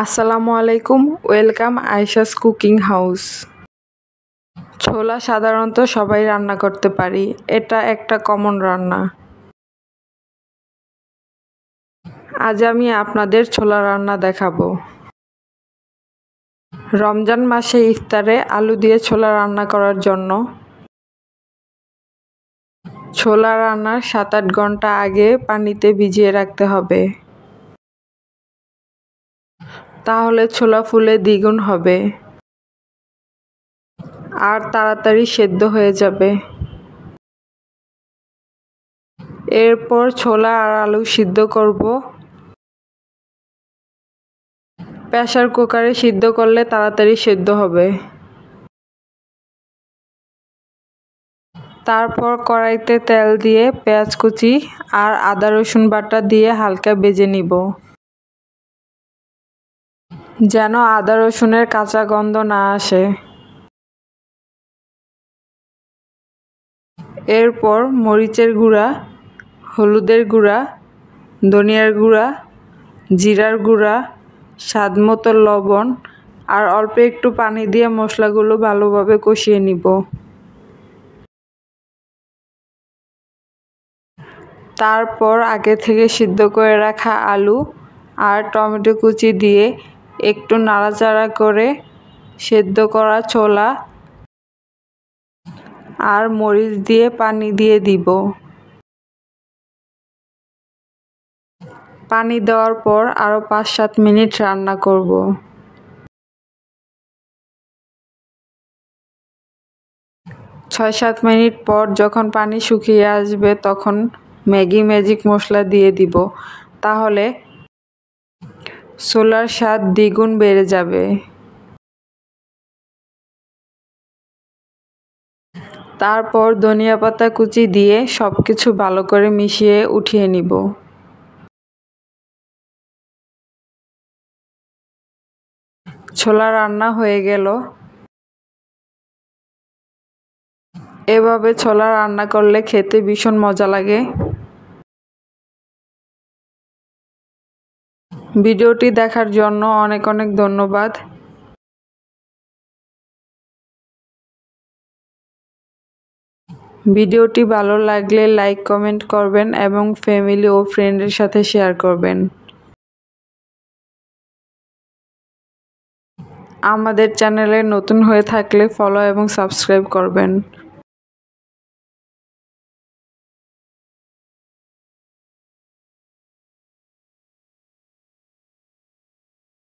আসসালামু আলাইকুম, welcome Ayesha's cooking house. ছোলা সাধারণত সবাই রান্না করতে পারি, এটা একটা কমন রান্না। আজ আমি আপনাদের ছোলা রান্না দেখাবো। রমজান মাসে ইফতারে আলু দিয়ে ছোলা রান্না করার জন্য ছোলা রান্নার 7-8 ঘন্টা আগে পানিতে ভিজিয়ে রাখতে হবে, তাহলে ছোলা ফুলে দ্বিগুণ হবে আর তাড়াতাড়ি সেদ্ধ হয়ে যাবে। এরপর ছোলা আর আলু সিদ্ধ করব। প্রেসার কুকারে সিদ্ধ করলে তাড়াতাড়ি সেদ্ধ হবে। তারপর কড়াইতে তেল দিয়ে পেঁয়াজ কুচি আর আদা রসুন বাটা দিয়ে হালকা ভেজে নিব, যেন আদা রসুনের কাঁচা গন্ধ না আসে। এরপর মরিচের গুঁড়া, হলুদের গুঁড়া, ধনিয়ার গুঁড়া, জিরার গুঁড়া, স্বাদমতো লবণ আর অল্প একটু পানি দিয়ে মশলাগুলো ভালোভাবে কষিয়ে নিব। তারপর আগে থেকে সিদ্ধ করে রাখা আলু আর টমেটো কুচি দিয়ে একটু নাড়াচাড়া করে সেদ্ধ করা ছোলা আর মরিচ দিয়ে পানি দিয়ে দিব। পানি দেওয়ার পর আরও 5-7 মিনিট রান্না করব। ছয় 7 মিনিট পর যখন পানি শুকিয়ে আসবে তখন ম্যাগি ম্যাজিক মশলা দিয়ে দিব, তাহলে ছোলার স্বাদ দ্বিগুণ বেড়ে যাবে। তারপর ধনিয়া পাতা কুচি দিয়ে সবকিছু ভালো করে মিশিয়ে উঠিয়ে নিব। ছোলা রান্না হয়ে গেল। এভাবে ছোলা রান্না করলে খেতে ভীষণ মজা লাগে। ভিডিওটি দেখার জন্য অনেক অনেক ধন্যবাদ। ভিডিওটি ভালো লাগলে লাইক কমেন্ট করবেন এবং ফ্যামিলি ও ফ্রেন্ডের সাথে শেয়ার করবেন। আমাদের চ্যানেলে নতুন হয়ে থাকলে ফলো এবং সাবস্ক্রাইব করবেন।